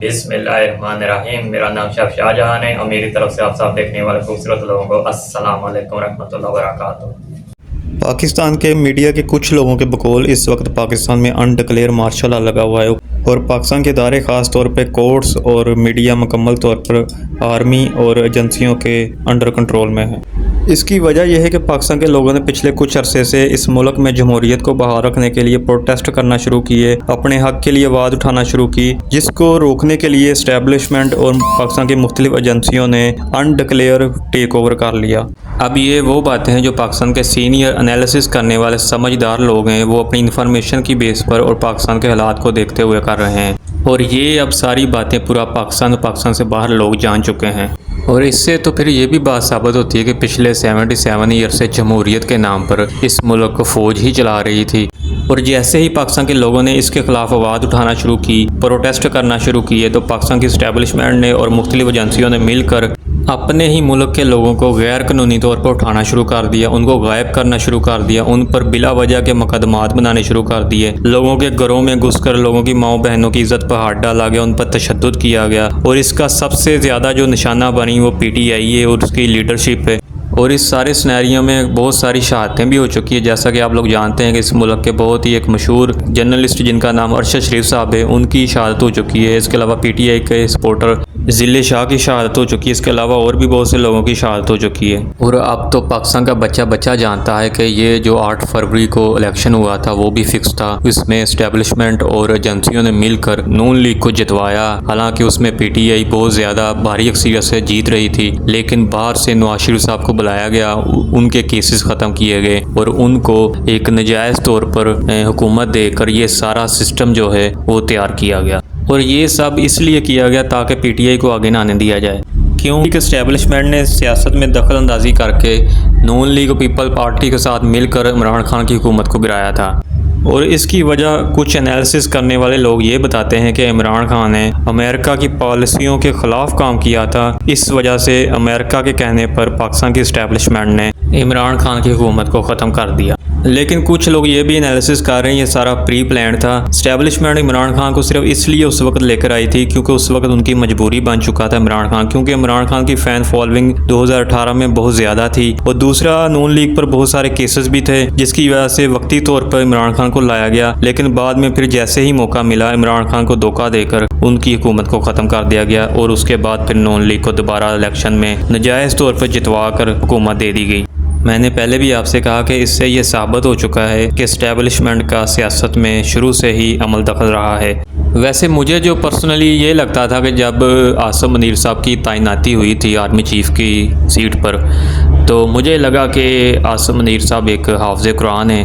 बिस्मिल्लाहिर्रहमानिर्रहीम। मेरा नाम शाहजहान है और मेरी तरफ से आप सब देखने वाले खूबसूरत लोगों को अस्सलाम वालेकुम रहमतुल्लाहि व बरकातुहू। पाकिस्तान के मीडिया के कुछ लोगों के बकौल इस वक्त पाकिस्तान में अनडिक्लेयर मार्शल लॉ लगा हुआ है और पाकिस्तान के इदारे ख़ास तौर पे कोर्ट्स और मीडिया मुकम्मल तौर पर आर्मी और एजेंसियों के अंडर कंट्रोल में है। इसकी वजह यह है कि पाकिस्तान के लोगों ने पिछले कुछ अरसे से इस मुल्क में जमहूरियत को बहाल रखने के लिए प्रोटेस्ट करना शुरू किए, अपने हक़ के लिए आवाज़ उठाना शुरू की, जिसको रोकने के लिए इस्टेब्लिशमेंट और पाकिस्तान की मुख्तलिफ एजेंसियों ने अनडिक्लेयर टेक ओवर कर लिया। अब ये वो बातें हैं जो पाकिस्तान के सीनियर एनालिसिस करने वाले समझदार लोग हैं, वो अपनी इन्फॉर्मेशन की बेस पर और पाकिस्तान के हालात को देखते हुए कर रहे हैं। और ये अब सारी बातें पूरा पाकिस्तान और पाकिस्तान से बाहर लोग जान चुके हैं। और इससे तो फिर ये भी बात साबित होती है कि पिछले 77 ईयर से जमहूरियत के नाम पर इस मुल्क को फ़ौज ही चला रही थी। और जैसे ही पाकिस्तान के लोगों ने इसके ख़िलाफ़ आवाज़ उठाना शुरू की, प्रोटेस्ट करना शुरू किए, तो पाकिस्तान की इस्टेब्लिशमेंट ने और मुख्तलिफ एजेंसियों ने मिलकर अपने ही मुल्क के लोगों को गैर कानूनी तौर पर उठाना शुरू कर दिया, उनको गायब करना शुरू कर दिया, उन पर बिला वजह के मुकदमात बनाने शुरू कर दिए, लोगों के घरों में घुसकर लोगों की माओ बहनों की इज़्ज़त पर हाथ डाला गया, उन पर तशद्दुद किया गया। और इसका सबसे ज़्यादा जो निशाना बनी वो PTI है और उसकी लीडरशिप है। और इस सारे सिनेरियो में बहुत सारी शहादतें भी हो चुकी है। जैसा कि आप लोग जानते हैं कि इस मुल्क के बहुत ही एक मशहूर जर्नलिस्ट जिनका नाम अरशद शरीफ साहब है, उनकी शहादत हो चुकी है। इसके अलावा PTI के सपोर्टर ज़िले शाह की शहादत हो चुकी है। इसके अलावा और भी बहुत से लोगों की शहादत हो चुकी है। और अब तो पाकिस्तान का बच्चा बच्चा जानता है कि ये जो 8 फरवरी को इलेक्शन हुआ था वो भी फिक्स था। इसमें इस्टेब्लिशमेंट और एजेंसियों ने मिलकर नून लीग को जितवाया। हालांकि उसमें PTI बहुत ज़्यादा भारी अक्सरियत से जीत रही थी, लेकिन बाहर से नवाज शरीफ साहब को बुलाया गया, उनके केसेस ख़त्म किए गए और उनको एक नजायज़ तौर पर हुकूमत देकर ये सारा सिस्टम जो है वो तैयार किया गया। और ये सब इसलिए किया गया ताकि PTI को आगे ना आने दिया जाए, क्योंकि इस्टेब्लिशमेंट ने सियासत में दखल अंदाजी करके नून लीग और पीपल पार्टी के साथ मिलकर इमरान खान की हुकूमत को गिराया था। और इसकी वजह कुछ एनालिसिस करने वाले लोग ये बताते हैं कि इमरान खान ने अमेरिका की पॉलिसियों के ख़िलाफ़ काम किया था। इस वजह से अमेरिका के कहने पर पाकिस्तान की इस्टेब्लिशमेंट ने इमरान खान की हुकूमत को ख़त्म कर दिया। लेकिन कुछ लोग ये भी एनालिसिस कर रहे हैं ये सारा प्री प्लान था। इस्टेब्लिशमेंट इमरान खान को सिर्फ इसलिए उस वक्त लेकर आई थी क्योंकि उस वक्त उनकी मजबूरी बन चुका था इमरान खान, क्योंकि इमरान खान की फ़ैन फॉलोइंग 2018 में बहुत ज़्यादा थी। और दूसरा, नून लीग पर बहुत सारे केसेस भी थे जिसकी वजह से वक्ती तौर पर इमरान खान को लाया गया। लेकिन बाद में फिर जैसे ही मौका मिला इमरान खान को धोखा देकर उनकी हुकूमत को ख़त्म कर दिया गया और उसके बाद फिर नून लीग को दोबारा इलेक्शन में नाजायज़ तौर पर जितवा कर हुकूमत दे दी गई। मैंने पहले भी आपसे कहा कि इससे ये साबित हो चुका है कि इस्टेब्लिशमेंट का सियासत में शुरू से ही अमल दखल रहा है। वैसे मुझे जो पर्सनली ये लगता था कि जब आसिम मुनीर साहब की तैनाती हुई थी आर्मी चीफ़ की सीट पर, तो मुझे लगा कि आसिम मुनीर साहब एक हाफ़िज़ कुरान है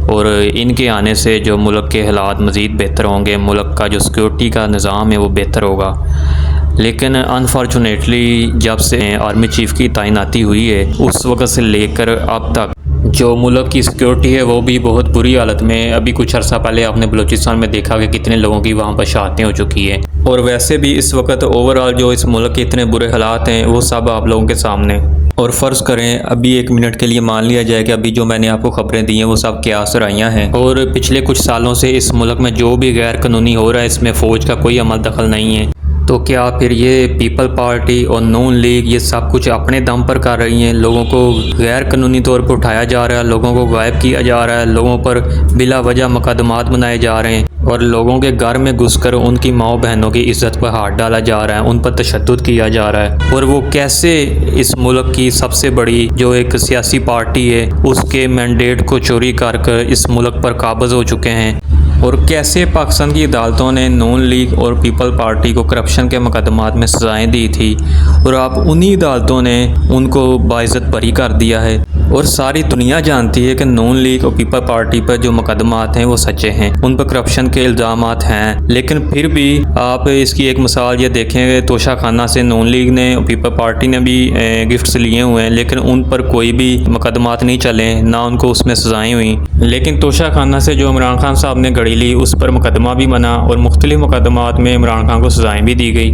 और इनके आने से जो मुल्क के हालात मज़ीद बेहतर होंगे, मुल्क का जो सिक्योरिटी का निज़ाम है वो बेहतर होगा। लेकिन अनफॉर्चुनेटली जब से आर्मी चीफ़ की तैनाती हुई है उस वक्त से लेकर अब तक जो मुल्क की सिक्योरिटी है वो भी बहुत बुरी हालत में है। अभी कुछ अर्सा पहले आपने बलूचिस्तान में देखा कि कितने लोगों की वहाँ पर शहादतें हो चुकी है। और वैसे भी इस वक्त ओवरऑल जो इस मुल्क के इतने बुरे हालात हैं वो सब आप लोगों के सामने। और फ़र्ज़ करें अभी 1 मिनट के लिए मान लिया जाए कि अभी जो मैंने आपको ख़बरें दी हैं वो सब क्या सराइयाँ हैं और पिछले कुछ सालों से इस मुल्क में जो भी गैर कानूनी हो रहा है इसमें फ़ौज का कोई अमल दखल नहीं है, तो क्या फिर ये पीपल पार्टी और नून लीग ये सब कुछ अपने दम पर कर रही हैं? लोगों को गैर कानूनी तौर पर उठाया जा रहा है, लोगों को गायब किया जा रहा है, लोगों पर बिला वजह मुकदमात बनाए जा रहे हैं और लोगों के घर में घुसकर उनकी माओ बहनों की इज़्ज़त पर हाथ डाला जा रहा है, उन पर तशद्दुद किया जा रहा है। और वो कैसे इस मुल्क की सबसे बड़ी जो एक सियासी पार्टी है उसके मैंडेट को चोरी कर इस मुल्क पर काबज़ हो चुके हैं। और कैसे पाकिस्तान की अदालतों ने नून लीग और पीपल पार्टी को करप्शन के मुकदमात में सज़ाएँ दी थी और अब उन्हीं अदालतों ने उनको बाइज़्ज़त बरी कर दिया है। और सारी दुनिया जानती है कि नून लीग और पीपल पार्टी पर जो मुकदमात हैं वो सच्चे हैं, उन पर करप्शन के इल्ज़ामात हैं। लेकिन फिर भी आप इसकी एक मिसाल ये देखेंगे, तोशा खाना से नून लीग ने और पीपल पार्टी ने भी गिफ्ट्स लिए हुए हैं लेकिन उन पर कोई भी मुकदमात नहीं चले, ना उनको उसमें सज़ाएँ हुई। लेकिन तोशा खाना से जो इमरान खान साहब ने गड़ी ली उस पर मुकदमा भी बना और मुख्तलिफ मुकदमात में इमरान खान को सज़ाएँ भी दी गई।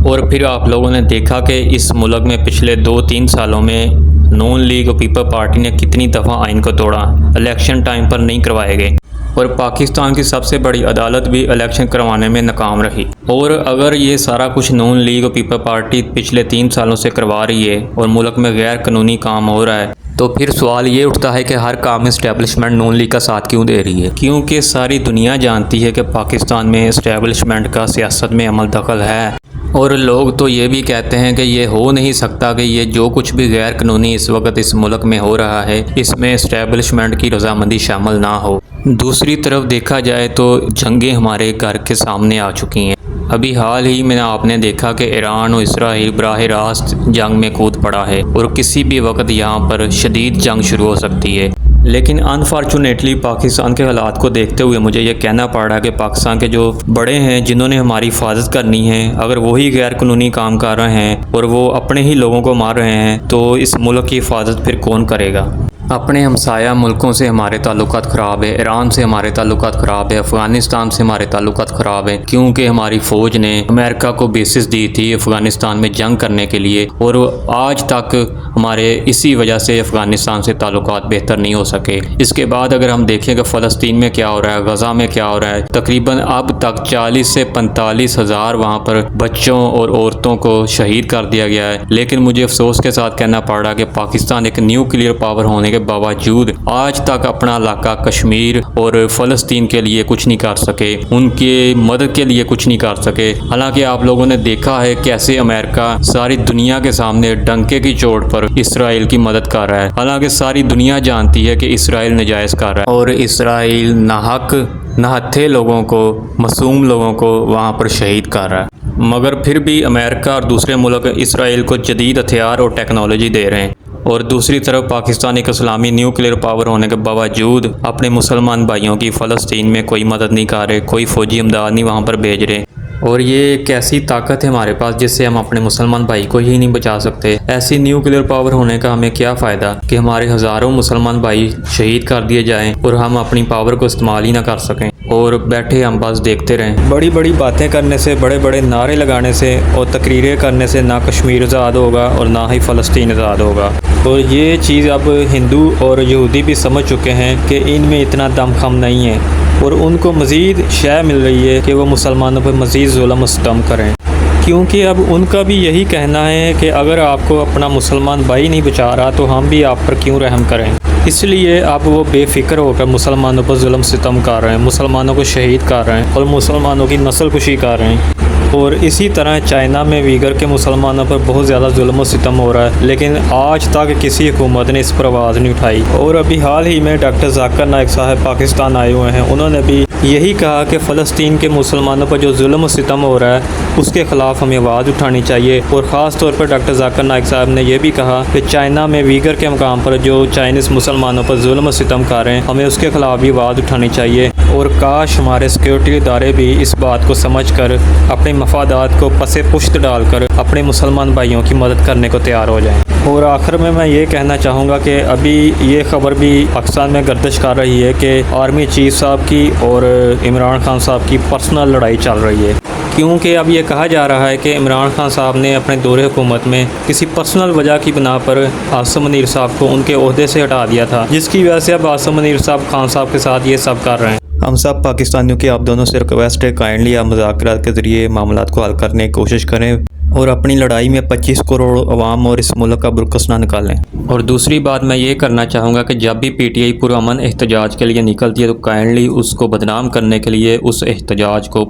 और फिर आप लोगों ने देखा कि इस मुल्क में पिछले 2-3 सालों में नून लीग और पीपल पार्टी ने कितनी दफ़ा आइन को तोड़ा, इलेक्शन टाइम पर नहीं करवाए गए। اور پاکستان کی سب سے بڑی عدالت بھی الیکشن کروانے میں ناکام رہی۔ اور اگر یہ سارا کچھ نون لیگ اور پیپل پارٹی پچھلے 3 سالوں سے کروا رہی ہے اور ملک میں غیر قانونی کام ہو رہا ہے، تو پھر سوال یہ اٹھتا ہے کہ ہر کام میں اسٹیبلشمنٹ نون لیگ کا ساتھ کیوں دے رہی ہے؟ کیونکہ ساری دنیا جانتی ہے کہ پاکستان میں اسٹیبلشمنٹ کا سیاست میں عمل دخل ہے، اور لوگ تو یہ بھی کہتے ہیں کہ یہ ہو نہیں سکتا کہ یہ جو کچھ بھی غیر قانونی اس وقت اس ملک میں ہو رہا ہے اس میں اسٹیبلشمنٹ کی رضامندی شامل نہ ہو۔ دوسری طرف دیکھا جائے تو جنگیں ہمارے گھر کے سامنے آ چکی ہیں۔ ابھی حال ہی میں آپ نے دیکھا کہ ایران اور اسرائیل براہ راست جنگ میں کود پڑا ہے اور کسی بھی وقت یہاں پر شدید جنگ شروع ہو سکتی ہے۔ لیکن انفارچونیٹلی پاکستان کے حالات کو دیکھتے ہوئے مجھے یہ کہنا پڑ رہا ہے کہ پاکستان کے جو بڑے ہیں جنہوں نے ہماری حفاظت کرنی ہے، اگر وہی غیر قانونی کام کر رہے ہیں اور وہ اپنے ہی لوگوں کو مار رہے ہیں تو اس ملک کی حفاظت پھر کون کرے گا؟ اپنے ہمسایہ ملکوں سے ہمارے تعلقات خراب ہے، ایران سے ہمارے تعلقات خراب ہے، افغانستان سے ہمارے تعلقات خراب ہے، کیونکہ ہماری فوج نے امریکہ کو بیسس دی تھی افغانستان میں جنگ کرنے کے لیے، اور آج تک ہمارے اسی وجہ سے افغانستان سے تعلقات بہتر نہیں ہو سکے۔ اس کے بعد اگر ہم دیکھیں کہ فلسطین میں کیا ہو رہا ہے، غزہ میں کیا ہو رہا ہے، تقریباً اب تک 40 سے 45 ہزار وہاں پر بچوں اور عورتوں کو شہید کر دیا گیا ہے، لیکن مجھے افسوس کے ساتھ کہنا پڑ رہا ہے کہ پاکستان ایک نیوکلیئر پاور ہونے کے باوجود آج تک اپنا علاقہ کشمیر اور فلسطین کے لیے کچھ نہیں کر سکے، ان کی مدد کے لیے کچھ نہیں کر سکے۔ حالانکہ آپ لوگوں نے دیکھا ہے کیسے امریکہ ساری دنیا کے سامنے ڈنکے کی چوٹ پر اسرائیل کی مدد کر رہا ہے، حالانکہ ساری دنیا جانتی ہے کہ اسرائیل ناجائز کر رہا ہے اور اسرائیل ناحق نہتھے لوگوں کو، معصوم لوگوں کو وہاں پر شہید کر رہا ہے، مگر پھر بھی امریکہ اور دوسرے ملک اسرائیل کو جدید ہتھیار اور ٹیکنالوجی دے رہے ہیں، اور دوسری طرف پاکستان ایک اسلامی نیوکلیئر پاور ہونے کے باوجود اپنے مسلمان بھائیوں کی فلسطین میں کوئی مدد نہیں کر رہے، کوئی فوجی امداد نہیں وہاں پر بھیج رہے۔ اور یہ ایک ایسی طاقت ہے ہمارے پاس جس سے ہم اپنے مسلمان بھائی کو ہی نہیں بچا سکتے۔ ایسی نیوکلیئر پاور ہونے کا ہمیں کیا فائدہ کہ ہمارے ہزاروں مسلمان بھائی شہید کر دیے جائیں اور ہم اپنی پاور کو استعمال ہی نہ کر سکیں اور بیٹھے ہم بس دیکھتے رہیں۔ بڑی بڑی باتیں کرنے سے، بڑے بڑے نعرے لگانے سے اور تقریریں کرنے سے نہ کشمیر آزاد ہوگا اور نہ ہی فلسطین آزاد ہوگا، اور یہ چیز اب ہندو اور یہودی بھی سمجھ چکے ہیں کہ ان میں اتنا دم خم نہیں ہے، اور ان کو مزید شے مل رہی ہے کہ وہ مسلمانوں پر مزید ظلم و ستم کریں، کیونکہ اب ان کا بھی یہی کہنا ہے کہ اگر آپ کو اپنا مسلمان بھائی نہیں بچا رہا تو ہم بھی آپ پر کیوں رحم کریں۔ اس لیے اب وہ بے فکر ہو کر مسلمانوں پر ظلم ستم کر رہے ہیں، مسلمانوں کو شہید کر رہے ہیں اور مسلمانوں کی نسل کشی کر رہے ہیں۔ اور اسی طرح چائنا میں ویگر کے مسلمانوں پر بہت زیادہ ظلم و ستم ہو رہا ہے، لیکن آج تک کسی حکومت نے اس پر آواز نہیں اٹھائی۔ اور ابھی حال ہی میں ڈاکٹر ذاکر نائک صاحب پاکستان آئے ہوئے ہیں، انہوں نے بھی یہی کہا کہ فلسطین کے مسلمانوں پر جو ظلم و ستم ہو رہا ہے اس کے خلاف ہمیں آواز اٹھانی چاہیے، اور خاص طور پر ڈاکٹر ذاکر نائک صاحب نے یہ بھی کہا کہ چائنا میں ویگر کے مقام پر جو چائنیز مسلمانوں پر ظلم و ستم کر رہے ہیں ہمیں اس کے خلاف بھی آواز اٹھانی چاہیے، اور کاش ہمارے سیکیورٹی ادارے بھی اس بات کو سمجھ کر اپنے مفادات کو پس پشت ڈال کر اپنے مسلمان بھائیوں کی مدد کرنے کو تیار ہو جائیں۔ اور آخر میں یہ کہنا چاہوں گا کہ ابھی یہ خبر بھی پاکستان میں گردش کر رہی ہے کہ آرمی چیف صاحب کی اور عمران خان صاحب کی پرسنل لڑائی چل رہی ہے، کیونکہ اب یہ کہا جا رہا ہے کہ عمران خان صاحب نے اپنے دور حکومت میں کسی پرسنل وجہ کی بنا پر عاصم منیر صاحب کو ان کے عہدے سے ہٹا دیا تھا، جس کی وجہ سے اب عاصم منیر صاحب خان صاحب کے ساتھ یہ سب کر رہے ہیں۔ ہم سب پاکستانیوں کی آپ دونوں سے ریکویسٹ ہے، کائنڈلی آپ مذاکرات کے ذریعے معاملات کو حل کرنے کی کوشش کریں اور اپنی لڑائی میں 25 کروڑ عوام اور اس ملک کا برکس نہ نکالیں۔ اور دوسری بات میں یہ کرنا چاہوں گا کہ جب بھی پی ٹی آئی پرامن احتجاج کے لیے نکلتی ہے تو کائنڈلی اس کو بدنام کرنے کے لیے اس احتجاج کو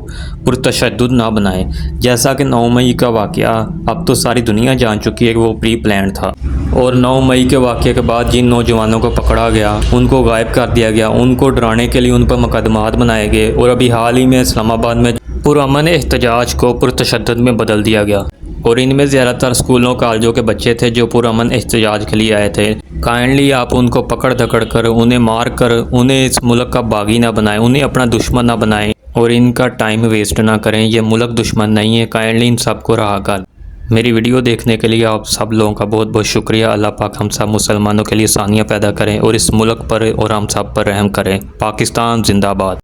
پرتشدد نہ بنائیں، جیسا کہ 9 مئی کا واقعہ اب تو ساری دنیا جان چکی ہے کہ وہ پری پلان تھا، اور 9 مئی کے واقعے کے بعد جن نوجوانوں کو پکڑا گیا ان کو غائب کر دیا گیا، ان کو ڈرانے کے لیے ان پر مقدمات بنائے گئے، اور ابھی حال ہی میں اسلام آباد میں پرامن احتجاج کو پرتشدد میں بدل دیا گیا، اور ان میں زیادہ تر اسکولوں کالجوں کے بچے تھے جو پرامن احتجاج کے لیے آئے تھے۔ کائنڈلی آپ ان کو پکڑ دھکڑ کر، انہیں مار کر، انہیں اس ملک کا باغی نہ بنائیں، انہیں اپنا دشمن نہ بنائیں اور ان کا ٹائم ویسٹ نہ کریں۔ یہ ملک دشمن نہیں ہے، کائنڈلی ان سب کو رہا کر۔ میری ویڈیو دیکھنے کے لیے آپ سب لوگوں کا بہت بہت شکریہ۔ اللہ پاک ہم سب مسلمانوں کے لیے آسانیاں پیدا کریں اور اس ملک پر اور ہم سب پر رحم کریں۔ پاکستان زندہ باد۔